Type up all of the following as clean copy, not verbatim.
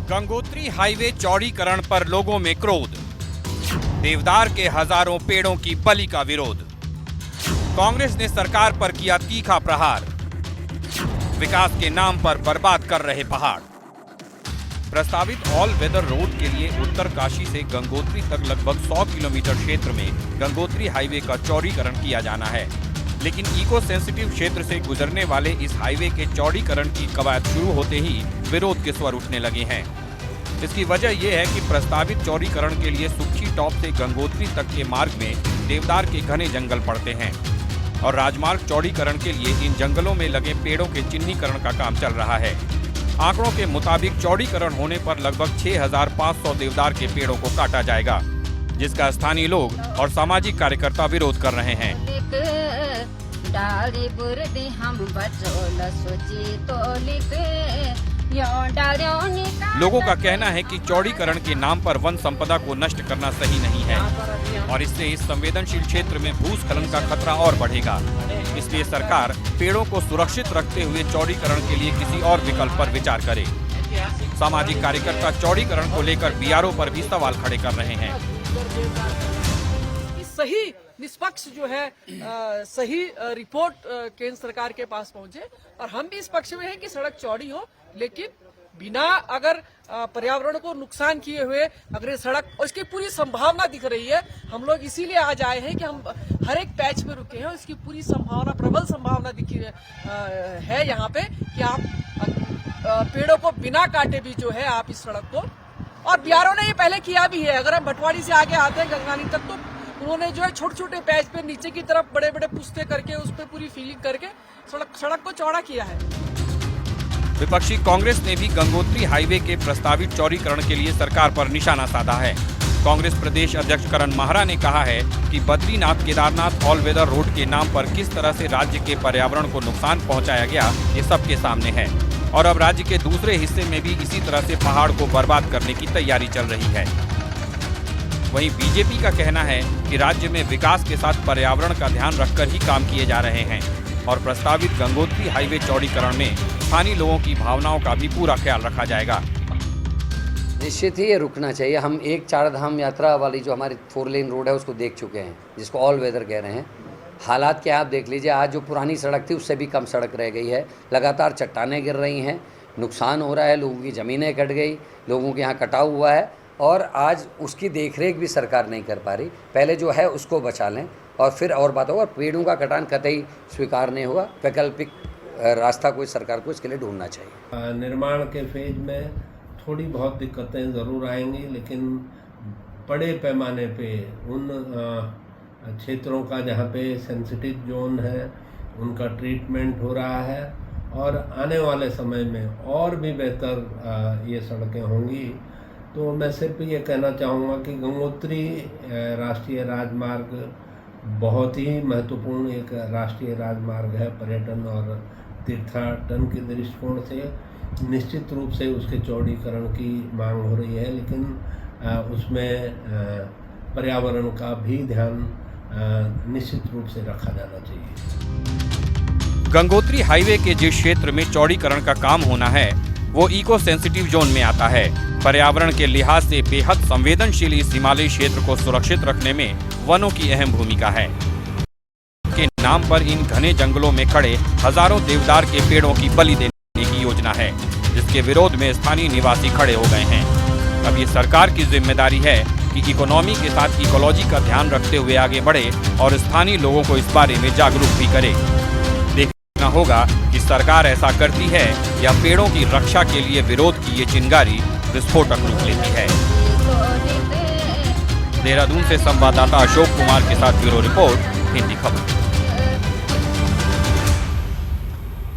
Gangotri highway चौड़ीकरण पर लोगों में क्रोध। देवदार के हजारों पेड़ों की बलि का विरोध। कांग्रेस ने सरकार पर किया तीखा प्रहार। विकास के नाम पर बर्बाद कर रहे पहाड़। प्रस्तावित ऑल वेदर रोड के लिए उत्तरकाशी से गंगोत्री तक लगभग 100 किलोमीटर क्षेत्र में गंगोत्री हाईवे का चौड़ीकरण किया जाना है, लेकिन इको सेंसिटिव क्षेत्र से गुजरने वाले इस हाईवे के चौड़ीकरण की कवायद शुरू होते ही विरोध के स्वर उठने लगे हैं। इसकी वजह यह है कि प्रस्तावित चौड़ीकरण के लिए सुखी टॉप से गंगोत्री तक के मार्ग में देवदार के घने जंगल पड़ते हैं और राजमार्ग चौड़ीकरण के लिए इन जंगलों में लगे पेड़ों के चिन्हीकरण का काम चल रहा है। आंकड़ों के मुताबिक चौड़ीकरण होने पर लगभग 6500 देवदार के पेड़ों को काटा जाएगा, जिसका स्थानीय लोग और सामाजिक कार्यकर्ता विरोध कर रहे हैं। लोगों का कहना है कि चौड़ीकरण के नाम पर वन संपदा को नष्ट करना सही नहीं है और इससे इस संवेदनशील क्षेत्र में भूस्खलन का खतरा और बढ़ेगा। इसलिए सरकार पेड़ों को सुरक्षित रखते हुए चौड़ीकरण के लिए किसी और विकल्प पर विचार करे। सामाजिक कार्यकर्ता चौड़ीकरण को लेकर बीआरओ पर भी सवाल खड़े कर रहे हैं। सही निष्पक्ष जो है सही रिपोर्ट केंद्र सरकार के पास पहुंचे और हम भी इस पक्ष में हैं कि सड़क चौड़ी हो, लेकिन बिना अगर पर्यावरण को नुकसान किए हुए अगर सड़क और इसकी पूरी संभावना दिख रही है। हम लोग इसीलिए आज आए हैं कि हम हर एक पैच पे रुके हैं, इसकी पूरी संभावना प्रबल संभावना दिखी है यहाँ पे कि आप पेड़ों को बिना काटे भी जो है आप इस सड़क को, और बीआरओ ने ये पहले किया भी है। अगर हम भटवाड़ी से आगे आते हैं गंगानी तक तो उन्होंने जो है छोटे छोटे पैच पे नीचे की तरफ बड़े बड़े पुस्ते करके उस पर पूरी फीलिंग करके सड़क को चौड़ा किया है। विपक्षी कांग्रेस ने भी गंगोत्री हाईवे के प्रस्तावित चौड़ीकरण के लिए सरकार पर निशाना साधा है। कांग्रेस प्रदेश अध्यक्ष करण माहरा ने कहा है कि Badrinath Kedarnath all weather road के नाम पर किस तरह से राज्य के पर्यावरण को नुकसान पहुंचाया गया, ये सबके सामने है और अब राज्य के दूसरे हिस्से में भी इसी तरह से पहाड़ को बर्बाद करने की तैयारी चल रही है। वहीं बीजेपी का कहना है कि राज्य में विकास के साथ पर्यावरण का ध्यान रखकर ही काम किए जा रहे हैं और प्रस्तावित गंगोत्री हाईवे चौड़ीकरण में स्थानीय लोगों की भावनाओं का भी पूरा ख्याल रखा जाएगा। निश्चित ही ये रुकना चाहिए। हम एक चार धाम यात्रा वाली जो हमारी 4 लेन रोड है उसको देख चुके हैं, जिसको ऑल वेदर कह रहे हैं। हालात क्या आप देख लीजिए, आज जो पुरानी सड़क थी उससे भी कम सड़क रह गई है। लगातार चट्टानें गिर रही हैं, नुकसान हो रहा है, लोगों की ज़मीनें कट गई, लोगों के यहाँ कटाव हुआ है और आज उसकी देखरेख भी सरकार नहीं कर पा रही। पहले जो है उसको बचा लें और फिर और बात होगा। पेड़ों का कटान कतई स्वीकार नहीं होगा। वैकल्पिक रास्ता कोई सरकार को इसके लिए ढूंढना चाहिए। निर्माण के फेज में थोड़ी बहुत दिक्कतें ज़रूर आएंगी, लेकिन बड़े पैमाने पे उन क्षेत्रों का जहाँ पे सेंसिटिव जोन है उनका ट्रीटमेंट हो रहा है और आने वाले समय में और भी बेहतर ये सड़कें होंगी। तो मैं सिर्फ ये कहना चाहूँगा कि गंगोत्री राष्ट्रीय राजमार्ग बहुत ही महत्वपूर्ण एक राष्ट्रीय राजमार्ग है। पर्यटन और तीर्थाटन के दृष्टिकोण से निश्चित रूप से उसके चौड़ीकरण की मांग हो रही है, लेकिन उसमें पर्यावरण का भी ध्यान निश्चित रूप से रखा जाना चाहिए। गंगोत्री हाईवे के जिस क्षेत्र में चौड़ीकरण का काम होना है वो इको सेंसिटिव जोन में आता है। पर्यावरण के लिहाज से बेहद संवेदनशील इस हिमालयी क्षेत्र को सुरक्षित रखने में वनों की अहम भूमिका है। के नाम पर इन घने जंगलों में खड़े हजारों देवदार के पेड़ों की बलि देने की योजना है, जिसके विरोध में स्थानीय निवासी खड़े हो गए हैं। अब ये सरकार की जिम्मेदारी है कि इकोनॉमी के साथ इकोलॉजी का ध्यान रखते हुए आगे बढ़े और स्थानीय लोगों को इस बारे में जागरूक भी करे। देखना होगा कि सरकार ऐसा करती है या पेड़ों की रक्षा के लिए विरोध की ये चिंगारी विस्फोटक रूप लेती है। देहरादून से संवाददाता अशोक कुमार के साथ ब्यूरो रिपोर्ट, हिंदी खबर।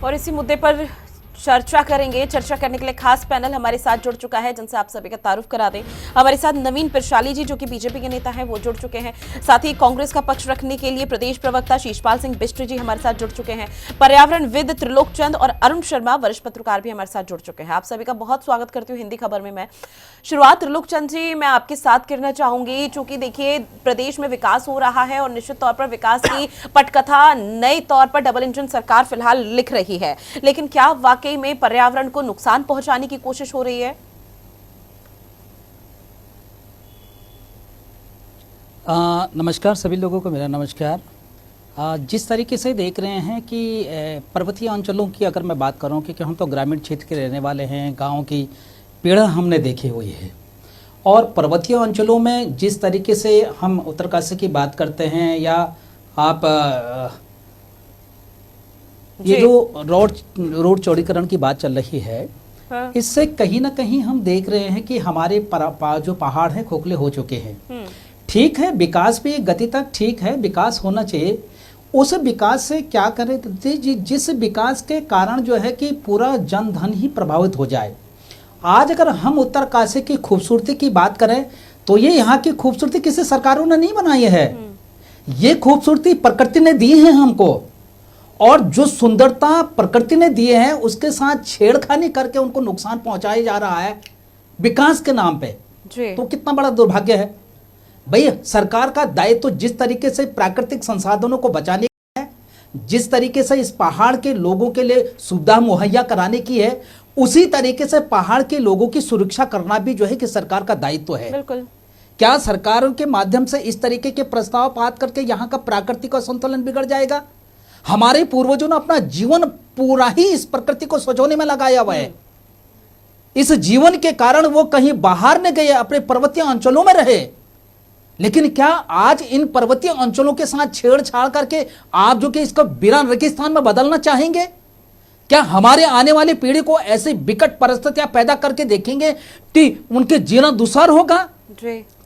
और इसी मुद्दे पर चर्चा करेंगे। चर्चा करने के लिए खास पैनल हमारे साथ जुड़ चुका है, जिनसे आप सभी का तारुफ करा दें। हमारे साथ नवीन पिरशाली जी जो कि बीजेपी के नेता हैं वो जुड़ चुके हैं। साथ ही कांग्रेस का पक्ष रखने के लिए प्रदेश प्रवक्ता शीशपाल सिंह बिष्ट जी हमारे साथ जुड़ चुके हैं। पर्यावरणविद त्रिलोक चंद और अरुण शर्मा वरिष्ठ पत्रकार भी हमारे साथ जुड़ चुके हैं। आप सभी का बहुत स्वागत करती हूँ हिंदी खबर में। मैं शुरुआत त्रिलोक चंद जी मैं आपके साथ करना चाहूंगी, चूंकि देखिए प्रदेश में विकास हो रहा है और निश्चित तौर पर विकास की पटकथा नए तौर पर डबल इंजन सरकार फिलहाल लिख रही है, लेकिन क्या वाकई में पर्यावरण को नुकसान पहुंचाने की कोशिश हो रही है? नमस्कार सभी लोगों को, मेरा नमस्कार। जिस तरीके से देख रहे हैं कि पर्वतीय अंचलों की अगर मैं बात करूं कि हम तो ग्रामीण क्षेत्र के रहने वाले हैं, गाँव की पीड़ा हमने देखी हुई है, और पर्वतीय अंचलों में जिस तरीके से हम उत्तरकाशी की बात करते हैं या आप ये जो रोड चौड़ीकरण की बात चल रही है, हाँ। इससे कहीं ना कहीं हम देख रहे हैं कि हमारे जो पहाड़ हैं खोखले हो चुके हैं। ठीक है, विकास भी गति तक ठीक है, विकास होना चाहिए। उस विकास से क्या करें, जिस विकास के कारण जो है कि पूरा जनधन ही प्रभावित हो जाए। आज अगर हम उत्तरकाशी की खूबसूरती की बात करें तो ये यहाँ की खूबसूरती किसी सरकारों ने नहीं बनाई है, ये खूबसूरती प्रकृति ने दी है हमको, और जो सुंदरता प्रकृति ने दी है उसके साथ छेड़खानी करके उनको नुकसान पहुंचाया जा रहा है विकास के नाम पे। तो कितना बड़ा दुर्भाग्य है भाई। सरकार का दायित्व तो जिस तरीके से प्राकृतिक संसाधनों को बचाने की है, जिस तरीके से इस पहाड़ के लोगों के लिए सुविधा मुहैया कराने की है, उसी तरीके से पहाड़ के लोगों की सुरक्षा करना भी जो है कि सरकार का दायित्व है। बिल्कुल। क्या सरकारों के माध्यम से इस तरीके के प्रस्ताव पास करके यहाँ का प्राकृतिक संतुलन बिगड़ जाएगा? हमारे पूर्वजों ने अपना जीवन पूरा ही इस प्रकृति को सजोने में लगाया हुआ है। इस जीवन के कारण वो कहीं बाहर न गए, अपने पर्वतीय अंचलों में रहे। लेकिन क्या आज इन पर्वतीय अंचलों के साथ छेड़छाड़ करके आप जो कि इसको वीरान रेगिस्तान में बदलना चाहेंगे? क्या हमारे आने वाली पीढ़ी को ऐसी विकट परिस्थितियां पैदा करके देखेंगे कि उनके जीना दुस्सर होगा?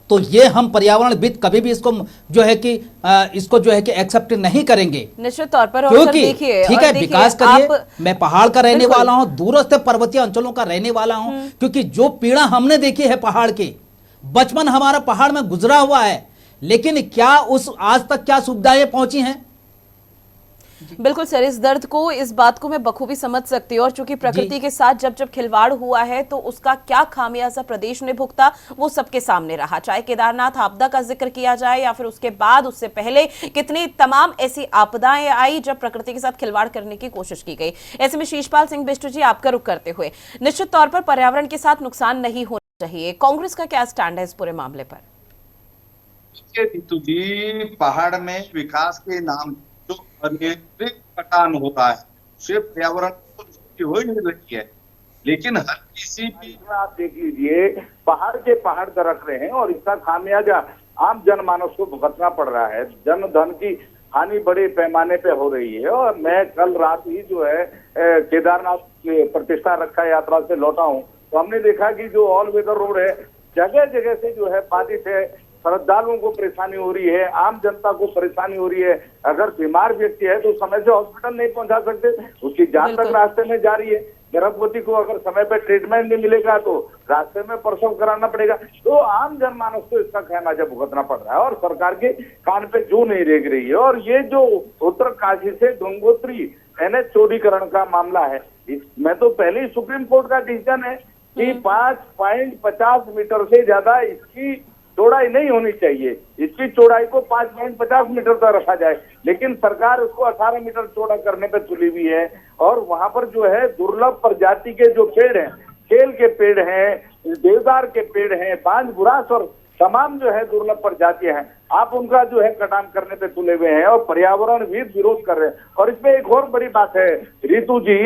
तो ये हम पर्यावरणविद कभी भी इसको जो है कि एक्सेप्ट नहीं करेंगे निश्चित तौर पर। क्योंकि ठीक है, विकास करिए। मैं पहाड़ का रहने वाला हूं, दूरस्थ पर्वतीय अंचलों का रहने वाला हूं, क्योंकि जो पीड़ा हमने देखी है पहाड़ की, बचपन हमारा पहाड़ में गुजरा हुआ है, लेकिन क्या उस आज तक क्या सुविधाएं पहुंची हैं? बिल्कुल सर, इस दर्द को, इस बात को मैं बखूबी समझ सकती हूँ, और चूंकि प्रकृति के साथ जब जब खिलवाड़ हुआ है तो उसका क्या खामियाजा प्रदेश ने भुगता वो सबके सामने रहा। चाहे केदारनाथ आपदा का जिक्र किया जाए या फिर उसके बाद, उससे पहले कितनी तमाम ऐसी आपदाएं आई जब प्रकृति के साथ खिलवाड़ करने की कोशिश की गई। ऐसे में शीशपाल सिंह बिष्ट जी, आपका रुख करते हुए, निश्चित तौर पर पर्यावरण के साथ नुकसान नहीं होना चाहिए, कांग्रेस का क्या स्टैंड है इस पूरे मामले पर? रितु जी, पहाड़ में विकास के नाम जो अनियंत्रित कटान हो रहा है उससे पर्यावरण को क्षति हो ही रही है। लेकिन हर किसी भी आप देख लीजिए, पहाड़ के पहाड़ दरक रहे हैं और इसका खामियाजा आम जनमानस को भुगतना पड़ रहा है। जन धन की हानि बड़े पैमाने पे हो रही है। और मैं कल रात ही जो है केदारनाथ प्रतिष्ठा रक्षा यात्रा से लौटा हूँ, तो हमने देखा कि जो ऑल वेदर रोड है, जगह जगह से जो है बाधित है, श्रद्धालुओं को परेशानी हो रही है, आम जनता को परेशानी हो रही है। अगर बीमार व्यक्ति है तो समय से हॉस्पिटल नहीं पहुंचा सकते, उसकी जान तक रास्ते में जा रही है। गर्भवती को अगर समय पर ट्रीटमेंट नहीं मिलेगा तो रास्ते में प्रसव कराना पड़ेगा। तो आम जनमानस को इसका खामियाजा भुगतना पड़ रहा है और सरकार के कान पे जू नहीं रेंग रही है। और ये जो उत्तरकाशी से गंगोत्री NH चौड़ीकरण का मामला है, इसमें तो पहले ही सुप्रीम कोर्ट का डिसीजन है कि 5.50 मीटर से ज्यादा इसकी चौड़ाई नहीं होनी चाहिए। इसकी चौड़ाई को 5.50 मीटर तक रखा जाए, लेकिन सरकार उसको 18 मीटर चौड़ा करने पे तुली हुई है। और वहां पर जो है दुर्लभ प्रजाति के जो पेड़ हैं, केल के पेड़ हैं, देवदार के पेड़ हैं, बांज बुरास और तमाम जो है दुर्लभ प्रजातियां हैं, आप उनका जो है कटान करने पे तुले हुए हैं और पर्यावरण भी विरोध कर रहे हैं। और इसमें एक और बड़ी बात है रितु जी,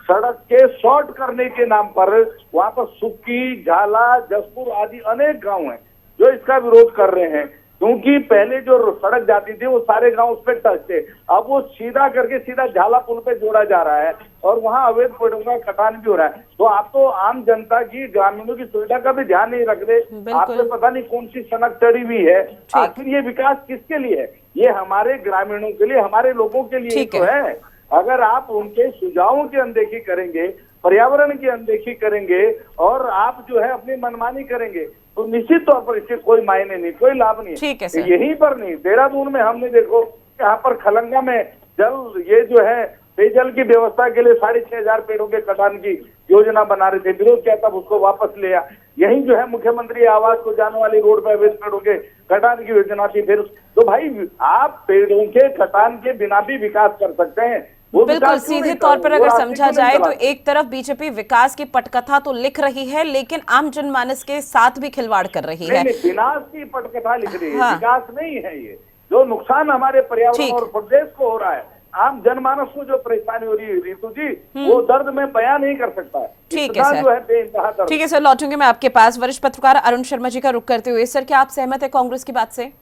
सड़क के शॉर्ट करने के नाम पर वहां पर सुक्की, झाला, जसपुर आदि अनेक गांव हैं जो इसका विरोध कर रहे हैं। क्योंकि पहले जो सड़क जाती थी वो सारे गांव उस पर टच थे, अब वो सीधा करके सीधा झाला पुल पे जोड़ा जा रहा है और वहां अवैध पेड़ों का कटान भी हो रहा है। तो आप तो आम जनता की, ग्रामीणों की सुविधा का भी ध्यान नहीं रख रहे। आपसे पता नहीं कौन सी सनक चढ़ी हुई है। आखिर ये विकास किसके लिए है? ये हमारे ग्रामीणों के लिए, हमारे लोगों के लिए तो है। अगर आप उनके सुझावों की अनदेखी करेंगे, पर्यावरण की अनदेखी करेंगे और आप जो है अपनी मनमानी करेंगे तो निश्चित तौर पर इसके कोई मायने नहीं, कोई लाभ नहीं है। यहीं पर नहीं, देहरादून में हमने देखो यहाँ पर खलंगा में जल, ये जो है पेयजल की व्यवस्था के लिए 6,500 पेड़ों के कटान की योजना बना रहे थे, विरोध किया, तब उसको वापस लिया। यही जो है मुख्यमंत्री आवास को जाने वाली रोड पर अवैध पेड़ों के कटान की योजना थी। फिर तो भाई आप पेड़ों के कटान के बिना भी विकास कर सकते हैं। वो बिल्कुल विकास क्यों सीधे नहीं तौर कर- पर वो अगर रास्ते समझा क्यों नहीं जाए तो चलाते? एक तरफ बीजेपी विकास की पटकथा तो लिख रही है, लेकिन आम जनमानस के साथ भी खिलवाड़ कर रही है। नहीं, विनाश की पटकथा लिख रही है, हाँ। विकास नहीं है ये। जो नुकसान हमारे पर्यावरण ठीक। और प्रदेश को हो रहा है, आम जनमानस को जो परेशानी हो रही है रीतू जी, वो दर्द में बयां नहीं कर सकता है। ठीक है इतना सर। जो है बेइंतहा दर्द। ठीक है सर, लौटूंगी मैं आपके पास। वरिष्ठ पत्रकार अरुण शर्मा जी का रुख करते हुए, सर क्या आप सहमत है कांग्रेस की बात से?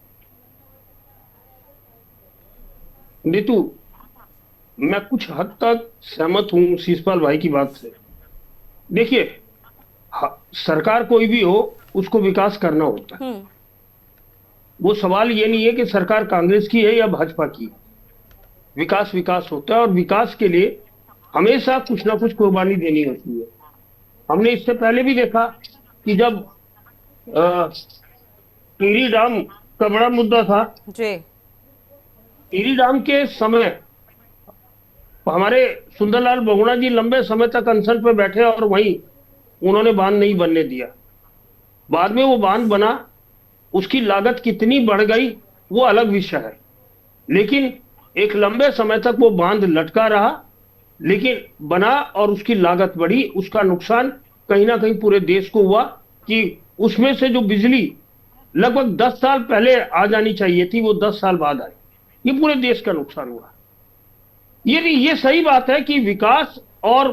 नीतू, मैं कुछ हद तक सहमत हूं शिषपाल भाई की बात से। देखिए, सरकार कोई भी हो उसको विकास करना होता है। वो सवाल ये नहीं है कि सरकार कांग्रेस की है या भाजपा की। विकास विकास होता है और विकास के लिए हमेशा कुछ ना कुछ कुर्बानी देनी होती है। हमने इससे पहले भी देखा कि जब टिहरी डैम का बड़ा मुद्दा था जी, टिहरी डैम के समय हमारे सुंदरलाल बहुगुणा जी लंबे समय तक अनशन पे बैठे और वहीं उन्होंने बांध नहीं बनने दिया। बाद में वो बांध बना, उसकी लागत कितनी बढ़ गई वो अलग विषय है, लेकिन एक लंबे समय तक वो बांध लटका रहा, लेकिन बना और उसकी लागत बढ़ी। उसका नुकसान कहीं ना कहीं पूरे देश को हुआ कि उसमें से जो बिजली लगभग 10 साल पहले आ जानी चाहिए थी वो 10 साल बाद आई। ये पूरे देश का नुकसान हुआ। ये सही बात है कि विकास और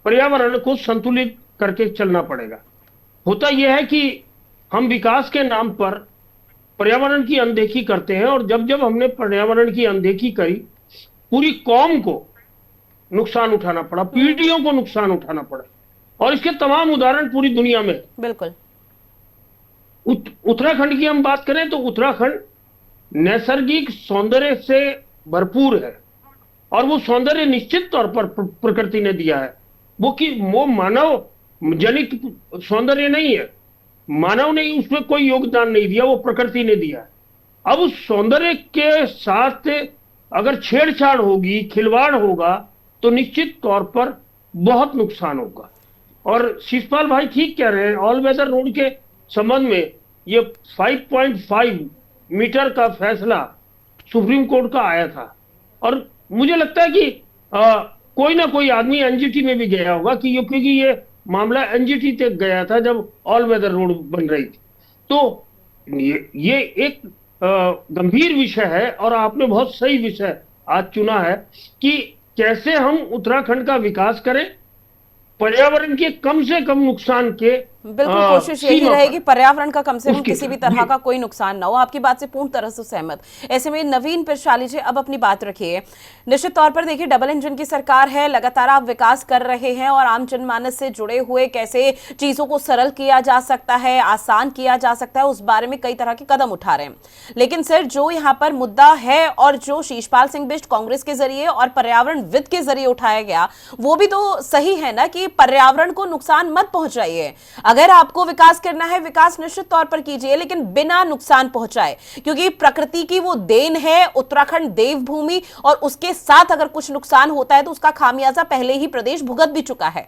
पर्यावरण को संतुलित करके चलना पड़ेगा। होता यह है कि हम विकास के नाम पर पर्यावरण की अनदेखी करते हैं, और जब जब हमने पर्यावरण की अनदेखी करी, पूरी कौम को नुकसान उठाना पड़ा, पीढ़ियों को नुकसान उठाना पड़ा, और इसके तमाम उदाहरण पूरी दुनिया में। बिल्कुल। उत्तराखंड की हम बात करें तो उत्तराखंड नैसर्गिक सौंदर्य से भरपूर है, और वो सौंदर्य निश्चित तौर पर प्रकृति ने दिया है। वो मानव जनित सौंदर्य नहीं है, मानव ने उसमें कोई योगदान नहीं दिया, वो प्रकृति ने दिया है। अब उस सौंदर्य के साथ अगर छेड़छाड़ होगी, खिलवाड़ होगा, तो निश्चित तौर पर बहुत नुकसान होगा। और शिषपाल भाई ठीक कह रहे हैं, ऑल वेदर रोड के संबंध में ये 5.5 मीटर का फैसला सुप्रीम कोर्ट का आया था, और मुझे लगता है कि कोई ना कोई आदमी एनजीटी में भी गया होगा, क्योंकि ये मामला एनजीटी तक गया था जब ऑल वेदर रोड बन रही थी। तो ये एक गंभीर विषय है, और आपने बहुत सही विषय आज चुना है कि कैसे हम उत्तराखंड का विकास करें, पर्यावरण के कम से कम नुकसान के। बिल्कुल कोशिश यही रहेगी पर्यावरण का कम से कम किसी भी तरह का कोई नुकसान ना हो। आपकी बात से पूर्ण तरह से सहमत। ऐसे में नवीन पिरशाली जी अब अपनी बात रखिए। निश्चित तौर पर देखिए, डबल इंजन की सरकार है, लगातार आप विकास कर रहे हैं, और आम जनमानस से जुड़े हुए कैसे चीजों को सरल किया जा सकता है, आसान किया जा सकता है, उस बारे में कई तरह के कदम उठा रहे हैं। लेकिन सर, जो यहाँ पर मुद्दा है और जो शिषपाल सिंह बिष्ट कांग्रेस के जरिए और पर्यावरण विद के जरिए उठाया गया, वो भी तो सही है ना कि पर्यावरण को नुकसान मत पहुंचाइए। अगर आपको विकास करना है, विकास निश्चित तौर पर कीजिए, लेकिन बिना नुकसान पहुंचाए, क्योंकि प्रकृति की वो देन है उत्तराखंड देवभूमि, और उसके साथ अगर कुछ नुकसान होता है तो उसका खामियाजा पहले ही प्रदेश भुगत भी चुका है।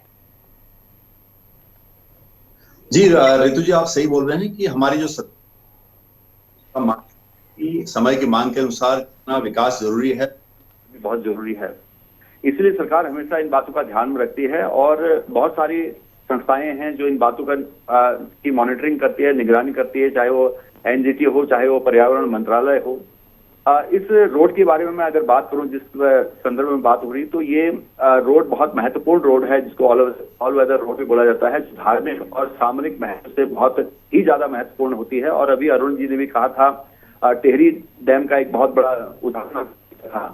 जी रितु जी, आप सही बोल रहे हैं कि हमारी जो समय की मांग के अनुसार कितना विकास जरूरी है, बहुत जरूरी है। इसलिए सरकार हमेशा इन बातों का ध्यान में रखती है, और बहुत सारी संस्थाएं हैं जो इन बातों का की मॉनिटरिंग करती है, निगरानी करती है, चाहे वो एनजीटी हो, चाहे वो पर्यावरण मंत्रालय हो। इस रोड के बारे में मैं अगर बात करूं, जिस संदर्भ में बात हो रही, तो ये रोड बहुत महत्वपूर्ण रोड है, जिसको ऑल वेदर रोड भी बोला जाता है। धार्मिक और सामरिक महत्व से बहुत ही ज्यादा महत्वपूर्ण होती है। और अभी अरुण जी ने भी कहा था, टिहरी डैम का एक बहुत बड़ा उदाहरण था।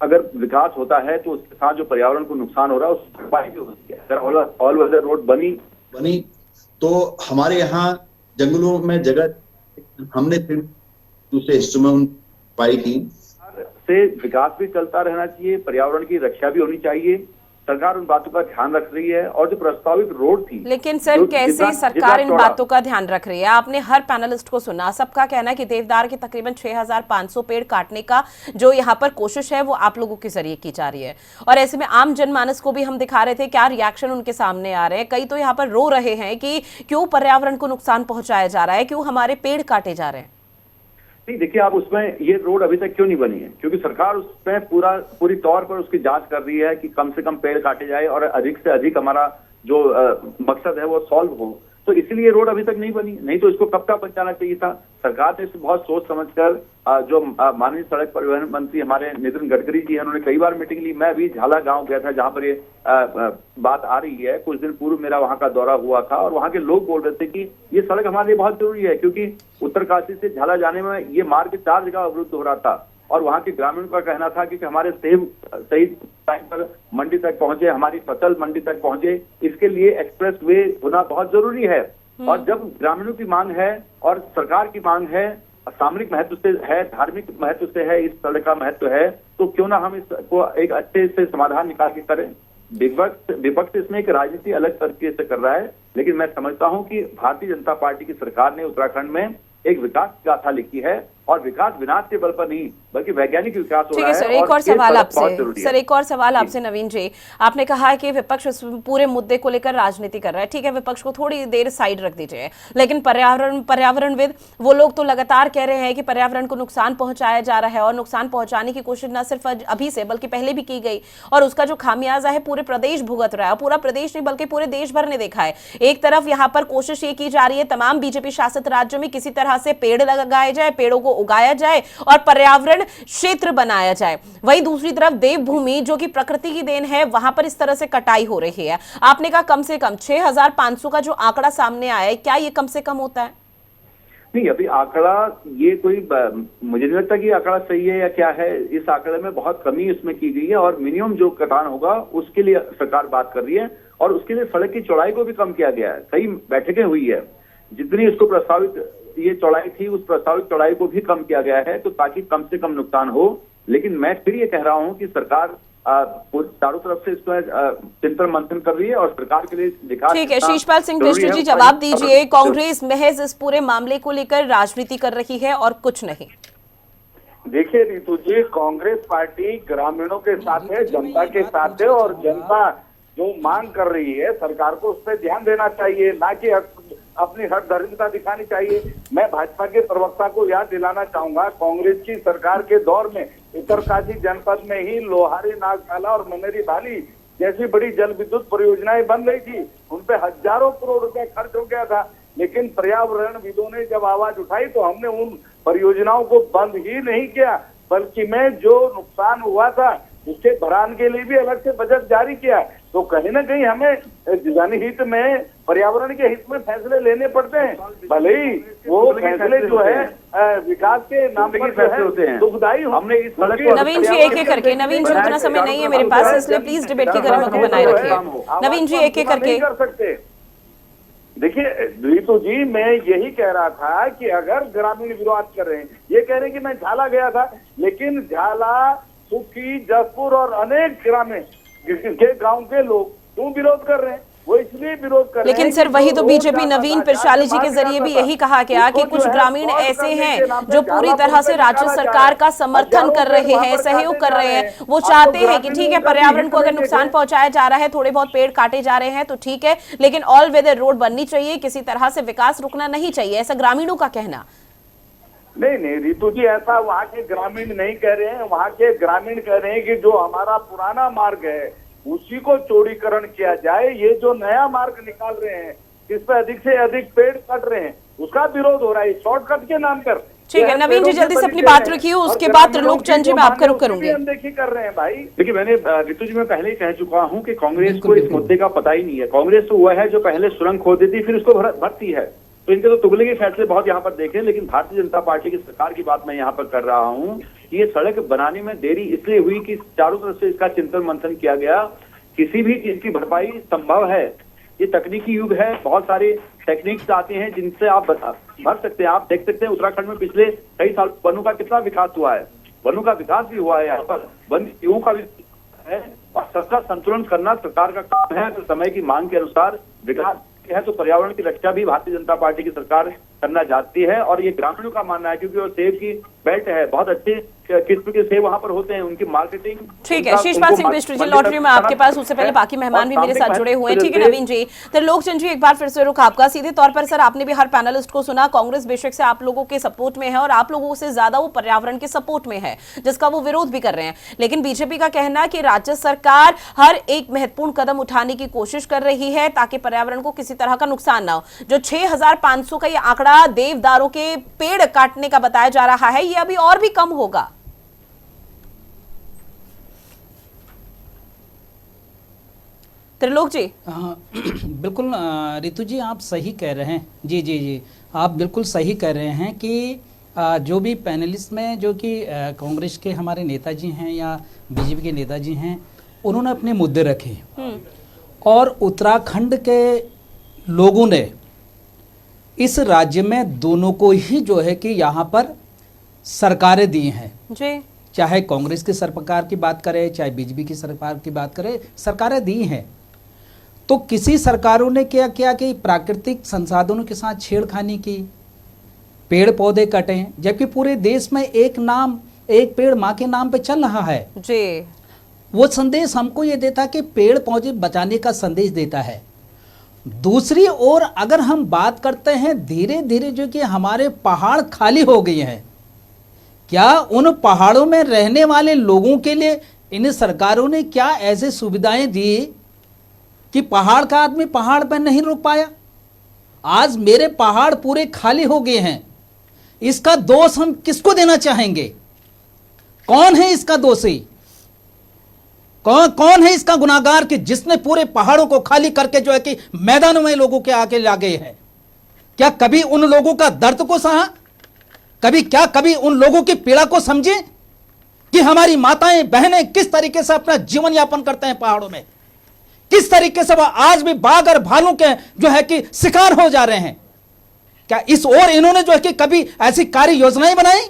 अगर विकास होता है तो उसके साथ जो पर्यावरण को नुकसान हो रहा है उसकी भरपाई भी होती है। अगर ऑल वेदर रोड बनी तो हमारे यहाँ जंगलों में जगह हमने फिर दूसरे हिस्सों में उन पाई की से विकास भी चलता रहना चाहिए, पर्यावरण की रक्षा भी होनी चाहिए। सरकार उन बातों का ध्यान रख रही है। और जो प्रस्तावित रोड थी, लेकिन सर कैसे सरकार इन बातों का ध्यान रख रही है? आपने हर पैनलिस्ट को सुना, सबका कहना है कि देवदार के तकरीबन 6500 पेड़ काटने का जो यहाँ पर कोशिश है वो आप लोगों के जरिए की जा रही है। और ऐसे में आम जनमानस को भी हम दिखा रहे थे क्या रिएक्शन उनके सामने आ रहे हैं। कई तो यहाँ पर रो रहे हैं कि क्यों पर्यावरण को नुकसान पहुंचाया जा रहा है, क्यों हमारे पेड़ काटे जा रहे हैं। नहीं, देखिए आप उसमें ये रोड अभी तक क्यों नहीं बनी है, क्योंकि सरकार उसमें पूरी तौर पर उसकी जांच कर रही है कि कम से कम पेड़ काटे जाए और अधिक से अधिक हमारा जो मकसद है वो सॉल्व हो। तो इसलिए रोड अभी तक नहीं बनी, नहीं तो इसको कब का बन जाना चाहिए था। सरकार ने इसको बहुत सोच समझकर जो माननीय सड़क परिवहन मंत्री हमारे नितिन गडकरी जी हैं, उन्होंने कई बार मीटिंग ली। मैं अभी झाला गांव गया था जहां पर ये बात आ रही है। कुछ दिन पूर्व मेरा वहां का दौरा हुआ था और वहां के लोग बोल रहे थे कि ये सड़क हमारे लिए बहुत जरूरी है, क्योंकि उत्तरकाशी से झाला जाने में ये मार्ग 4 जगह अवरुद्ध हो रहा था और वहां के ग्रामीणों का कहना था कि हमारे सेब सही टाइम पर मंडी तक पहुंचे, हमारी फसल मंडी तक पहुंचे, इसके लिए एक्सप्रेस वे होना बहुत जरूरी है। और जब ग्रामीणों की मांग है और सरकार की मांग है, सामरिक महत्व से है, धार्मिक महत्व से है, इस सड़क का महत्व है, तो क्यों ना हम इसको एक अच्छे से समाधान निकाल के करें। विपक्ष इसमें एक राजनीति अलग तरीके से कर रहा है, लेकिन मैं समझता हूं कि भारतीय जनता पार्टी की सरकार ने उत्तराखंड में एक विकास गाथा लिखी है और विकास विनाश के बल पर नहीं बल्कि वैज्ञानिक विकास हो रहा है। ठीक है सर, एक और सवाल आपसे सर, एक और सवाल आपसे नवीन जी, आपने कहा है कि विपक्ष इस पूरे मुद्दे को लेकर राजनीति कर रहा है। ठीक है, विपक्ष को थोड़ी देर साइड रख दीजिए, लेकिन पर्यावरणविद वो लोग तो लगातार कह रहे हैं कि पर्यावरण को नुकसान पहुंचाया जा रहा है और नुकसान पहुंचाने की कोशिश न सिर्फ अभी से बल्कि पहले भी की गई और उसका जो खामियाजा है पूरे प्रदेश भुगत रहा है। पूरा प्रदेश नहीं बल्कि पूरे देश भर ने देखा है। एक तरफ यहाँ पर कोशिश ये की जा रही है तमाम बीजेपी शासित राज्यों में किसी तरह से पेड़ लगाए जाए, पेड़ों को उगाया जाए और पर्यावरण क्षेत्र बनाया जाए। वहीं दूसरी तरफ देवभूमि जो कि प्रकृति की देन है, वहां पर इस तरह से कटाई हो रही है। आपने कहा कम से कम 6500 का जो आंकड़ा सामने आया है, क्या ये कम से कम होता है? नहीं, अभी आंकड़ा ये कोई मुझे नहीं लगता कि आंकड़ा सही है या क्या है। इस आंकड़े में बहुत कमी इसमें की गई है और मिनिमम जो कटान होगा उसके लिए सरकार बात कर रही है और उसके लिए सड़क की चौड़ाई को भी कम किया गया है। कई बैठकें हुई है, जितनी उसको प्रस्तावित ये चौड़ाई थी उस प्रस्तावित चौड़ाई को भी कम किया गया है, तो ताकि कम से कम नुकसान हो। लेकिन मैं फिर ये कह रहा हूं कि सरकार चारों तरफ से इसको चिंतन मंथन कर रही है और सरकार के लिए विकास। ठीक है, शीशपाल सिंह बिष्ट जी जवाब दीजिए। कांग्रेस महज इस पूरे मामले को लेकर राजनीति कर रही है और कुछ नहीं। देखिए रीतू जी, कांग्रेस पार्टी ग्रामीणों के साथ है, जनता के साथ है और जनता जो मांग कर रही है सरकार को उस पर ध्यान देना चाहिए, ना कि अपनी हठधर्मिता दिखानी चाहिए। मैं भाजपा के प्रवक्ता को याद दिलाना चाहूंगा, कांग्रेस की सरकार के दौर में उत्तरकाशी जनपद में ही लोहारी नागशाला और मनेरी भाली जैसी बड़ी जल विद्युत परियोजनाएं बन रही थी। उन पे हजारों करोड़ रुपए खर्च हो गया था, लेकिन पर्यावरणविदों ने जब आवाज उठाई तो हमने उन परियोजनाओं को बंद ही नहीं किया, बल्कि में जो नुकसान हुआ था उसके भरान के लिए भी अलग से बजट जारी किया। तो कहीं ना कहीं हमें जनहित में, पर्यावरण के हित में फैसले लेने पड़ते हैं, भले ही वो फैसले जो है विकास के नाम पर फैसले होते हैं दुखदायी। हमने इस नवीन जी एक एक करके, नवीन जी उतना समय नहीं है मेरे पास, इसलिए प्लीज डिबेट की गरिमा को बनाए रखिए। नवीन जी एक एक करके कर सकते। देखिए रीतू जी, मैं यही कह रहा था कि अगर ग्रामीण विरोध कर रहे हैं, ये कह रहे हैं कि मैं झाला गया था, लेकिन झाला, सुखी, जसपुर और अनेक ग्रामीण के गांव के लोग क्यों विरोध कर रहे हैं? वो इसलिए विरोध कर रहे हैं। लेकिन सर वही तो बीजेपी नवीन पिरशाली जी के जरिए भी यही कहा गया कि कुछ ग्रामीण ऐसे हैं जो पूरी तरह से राज्य सरकार का समर्थन कर रहे हैं, सहयोग कर रहे हैं। वो चाहते हैं कि ठीक है, पर्यावरण को अगर नुकसान पहुंचाया जा रहा है, थोड़े बहुत पेड़ काटे जा रहे हैं तो ठीक है, लेकिन ऑल वेदर रोड बननी चाहिए, किसी तरह से विकास रुकना नहीं चाहिए, ऐसा ग्रामीणों का कहना। नहीं रीतू जी, ऐसा वहाँ के ग्रामीण नहीं कह रहे हैं। वहाँ के ग्रामीण कह रहे हैं कि जो हमारा पुराना मार्ग है उसी को चौड़ीकरण किया जाए। ये जो नया मार्ग निकाल रहे हैं, इस पर अधिक से अधिक पेड़ कट रहे हैं, उसका विरोध हो रहा है शॉर्टकट के नाम पर। ठीक है नवीन जी, जल्दी से अपनी बात रखिए, उसके बाद त्रिलोक चंद जी मैं आपका रुख करूंगी। अनदेखी कर रहे हैं भाई। देखिए, मैंने ऋतु जी मैं पहले ही कह चुका हूं कि कांग्रेस को इस मुद्दे का पता ही नहीं है। कांग्रेस तो वह है जो पहले सुरंग खोद देती फिर उसको भरती है, तो इनके तो तुगले के फैसले बहुत यहाँ पर देखे। लेकिन भारतीय जनता पार्टी की सरकार की बात मैं यहाँ पर कर रहा हूँ कि ये सड़क बनाने में देरी इसलिए हुई कि चारों तरफ से इसका चिंतन मंथन किया गया। किसी भी चीज की भरपाई संभव है, ये तकनीकी युग है, बहुत सारे टेक्निक्स आते हैं जिनसे आप भर सकते हैं। आप देख सकते हैं उत्तराखंड में पिछले कई साल वनों का कितना विकास हुआ है, वनों का विकास भी हुआ है, यहाँ पर वन जीवों का भी है और सबका संतुलन करना सरकार का काम है। तो समय की मांग के अनुसार विकास है तो पर्यावरण की रक्षा भी भारतीय जनता पार्टी की सरकार करना चाहती है। और ये ग्रामीणों का मानना है, क्योंकि वो सेब की बेल्ट है, बहुत अच्छे किस्म के सेब वहां पर होते हैं, उनकी मार्केटिंग। ठीक है, शीशपाल सिंह बिष्ट जी, लौट रही हूं मैं आपके पास, उससे पहले बाकी मेहमान भी मेरे साथ जुड़े हुए हैं। ठीक है नवीन जी, त्रिलोकचंद जी, एक बार फिर से रुख आपका। सीधे तौर पर सर, आपने भी हर पैनलिस्ट को सुना, कांग्रेस बेशक से आप लोगों के सपोर्ट में है और आप लोगों से ज्यादा वो पर्यावरण के सपोर्ट में है, जिसका वो विरोध भी कर रहे हैं। लेकिन बीजेपी का कहना है कि राज्य सरकार हर एक महत्वपूर्ण कदम उठाने की कोशिश कर रही है ताकि पर्यावरण को किसी तरह का नुकसान ना हो। जो 6500 का ये आंकड़ा देवदारों के पेड़ काटने का बताया जा रहा है, ये अभी और भी कम होगा। त्रिलोक जी। बिल्कुल रितु जी, आप सही कह रहे हैं। जी जी जी, आप बिल्कुल सही कह रहे हैं कि जो भी पैनलिस्ट में जो कि कांग्रेस के हमारे नेताजी हैं या बीजेपी के नेताजी हैं, उन्होंने अपने मुद्दे रखे और उत्तराखंड के लोगों ने इस राज्य में दोनों को ही जो है कि यहाँ पर सरकारें दी हैं जी, चाहे कांग्रेस की सरकार की बात करें चाहे बीजेपी की सरकार की बात करें, सरकारें दी हैं। तो किसी सरकारों ने क्या किया कि प्राकृतिक संसाधनों के साथ छेड़खानी की, पेड़ पौधे कटे, जबकि पूरे देश में एक पेड़ माँ के नाम पे चल रहा है जी। वो संदेश हमको ये देता कि पेड़ पौधे बचाने का संदेश देता है। दूसरी ओर अगर हम बात करते हैं, धीरे धीरे जो कि हमारे पहाड़ खाली हो गए हैं, क्या उन पहाड़ों में रहने वाले लोगों के लिए इन सरकारों ने क्या ऐसे सुविधाएं दी कि पहाड़ का आदमी पहाड़ पर नहीं रुक पाया? आज मेरे पहाड़ पूरे खाली हो गए हैं, इसका दोष हम किसको देना चाहेंगे? कौन है इसका दोषी? कौन है इसका गुनाहगार कि जिसने पूरे पहाड़ों को खाली करके जो है कि मैदानों में लोगों के आके ला गए हैं? क्या कभी उन लोगों का दर्द को सहा? कभी उन लोगों की पीड़ा को समझे कि हमारी माताएं बहनें किस तरीके से अपना जीवन यापन करते हैं पहाड़ों में, किस तरीके से वह आज भी बाघ और भालू के जो है कि शिकार हो जा रहे हैं? क्या इस ओर इन्होंने जो है कि कभी ऐसी कार्य योजनाएं बनाई?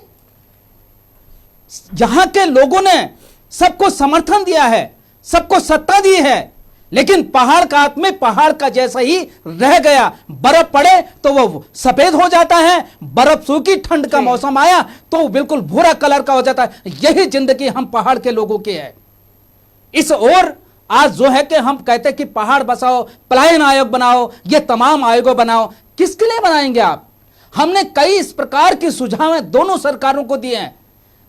जहां के लोगों ने सबको समर्थन दिया है, सबको सत्ता दी है, लेकिन पहाड़ का आदमी पहाड़ का जैसा ही रह गया। बर्फ पड़े तो वो सफेद हो जाता है, बर्फ सूखी, ठंड का मौसम आया तो वो बिल्कुल भूरा कलर का हो जाता है। यही जिंदगी हम पहाड़ के लोगों की है। इस ओर आज जो है कि हम कहते हैं कि पहाड़ बसाओ, पलायन आयोग बनाओ, ये तमाम आयोगों बनाओ, किसके लिए बनाएंगे आप? हमने कई इस प्रकार के सुझाव दोनों सरकारों को दिए हैं।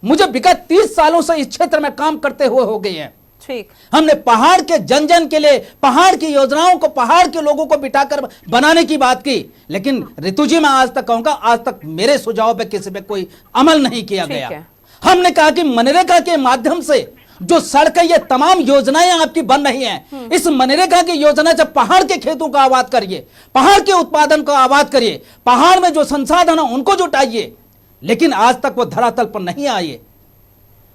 मुझे विगत 30 सालों से इस क्षेत्र में काम करते हुए हो गए हैं। ठीक, हमने पहाड़ के जन के लिए पहाड़ की योजनाओं को पहाड़ के लोगों को बिठाकर बनाने की बात की, लेकिन ऋतु जी मैं आज तक कहूंगा, आज तक मेरे सुझाव पे किसी पे कोई अमल नहीं किया गया। हमने कहा कि मनरेगा के माध्यम से जो सड़कें, ये तमाम योजनाएं आपकी बन रही हैं, इस मनरेगा की योजना से पहाड़ के खेतों को आबाद करिए, पहाड़ के उत्पादन को आबाद करिए, पहाड़ में जो संसाधन है उनको जुटाइए। लेकिन आज तक वो धरातल पर नहीं आए।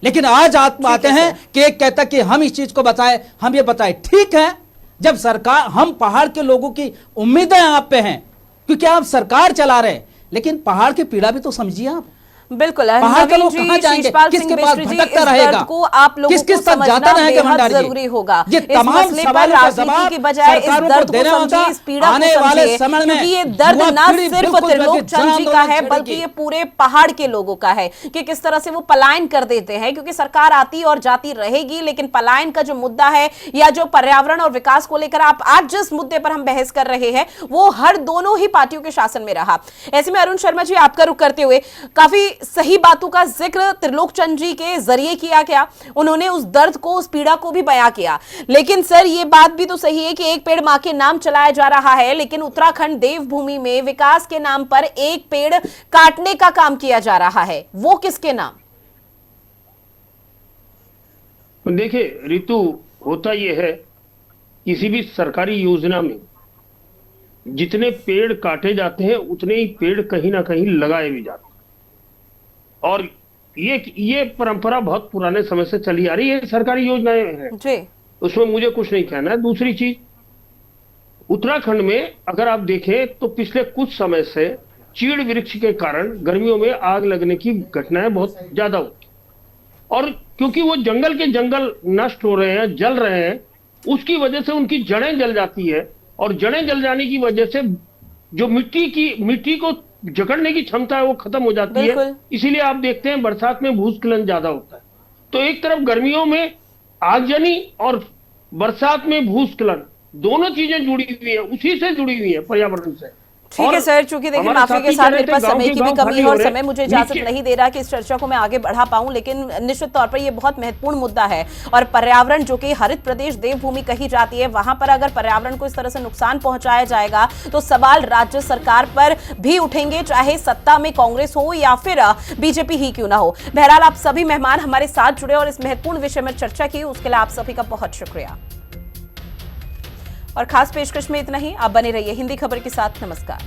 लेकिन आज आप आते हैं कि एक कहता कि हम इस चीज को बताएं, हम ये बताएं। ठीक है, जब सरकार, हम पहाड़ के लोगों की उम्मीदें आप पे हैं क्योंकि आप सरकार चला रहे, लेकिन पहाड़ की पीड़ा भी तो समझिए आप। बिल्कुल, पहाड़ के लोग कहाँ जाएंगे, किसके पास भटकता रहेगा, को आप लोगों को समझना बेहद जरूरी होगा। ये तमाम सवालों का जवाब की बजाय इस दर्द को समझिए, इस पीड़ा को समझिए, क्योंकि ये दर्द ना सिर्फ त्रिलोकचंद जी का है बल्कि ये पूरे पहाड़ के लोगों का है कि किस तरह से वो पलायन कर देते हैं। क्योंकि सरकार आती और जाती रहेगी, लेकिन पलायन का जो मुद्दा है या जो पर्यावरण और विकास को लेकर आप आज जिस मुद्दे पर हम बहस कर रहे हैं, वो हर दोनों ही पार्टियों के शासन में रहा। ऐसे में अरुण शर्मा जी, आपका रुख करते हुए, काफी सही बातों का जिक्र त्रिलोकचंद जी के जरिए किया गया। उन्होंने उस दर्द को, उस पीड़ा को भी बयां किया। लेकिन सर, ये बात भी तो सही है कि एक पेड़ मां के नाम चलाया जा रहा है, लेकिन उत्तराखंड देवभूमि में विकास के नाम पर एक पेड़ काटने का काम किया जा रहा है। वो किसके नाम? देखिए रितु, होता यह है किसी भी सरकारी योजना में जितने पेड़ काटे जाते हैं उतने ही पेड़ कहीं ना कहीं लगाए भी जाते हैं। और ये परंपरा बहुत पुराने समय से चली आ रही है, सरकारी योजनाएं हैं जी, उसमें मुझे कुछ नहीं कहना है। दूसरी चीज, उत्तराखंड में अगर आप देखें तो पिछले कुछ समय से चीड़ वृक्ष के कारण गर्मियों में आग लगने की घटनाएं बहुत ज्यादा होती, और क्योंकि वो जंगल के जंगल नष्ट हो रहे हैं, जल रहे हैं, उसकी वजह से उनकी जड़ें जल जाती है, और जड़ें जल जाने की वजह से जो मिट्टी को जकड़ने की क्षमता है वो खत्म हो जाती है। बिल्कुल। इसीलिए आप देखते हैं बरसात में भूस्खलन ज्यादा होता है। तो एक तरफ गर्मियों में आगजनी और बरसात में भूस्खलन, दोनों चीजें जुड़ी हुई है, उसी से जुड़ी हुई है, पर्यावरण से। ठीक है सर, चूंकि देखिए माफी के साथ मेरे पास समय की भी कमी है और समय मुझे इजाजत नहीं दे रहा कि इस चर्चा को मैं आगे बढ़ा पाऊं, लेकिन निश्चित तौर पर यह बहुत महत्वपूर्ण मुद्दा है। और पर्यावरण, जो कि हरित प्रदेश देवभूमि कही जाती है, वहां पर अगर पर्यावरण को इस तरह से नुकसान पहुंचाया जाएगा तो सवाल राज्य सरकार पर भी उठेंगे, चाहे सत्ता में कांग्रेस हो या फिर बीजेपी ही क्यों ना हो। बहरहाल आप सभी मेहमान हमारे साथ जुड़े और इस महत्वपूर्ण विषय में चर्चा की, उसके लिए आप सभी का बहुत शुक्रिया। और खास पेशकश में इतना ही। आप बने रहिए हिंदी खबर के साथ। नमस्कार।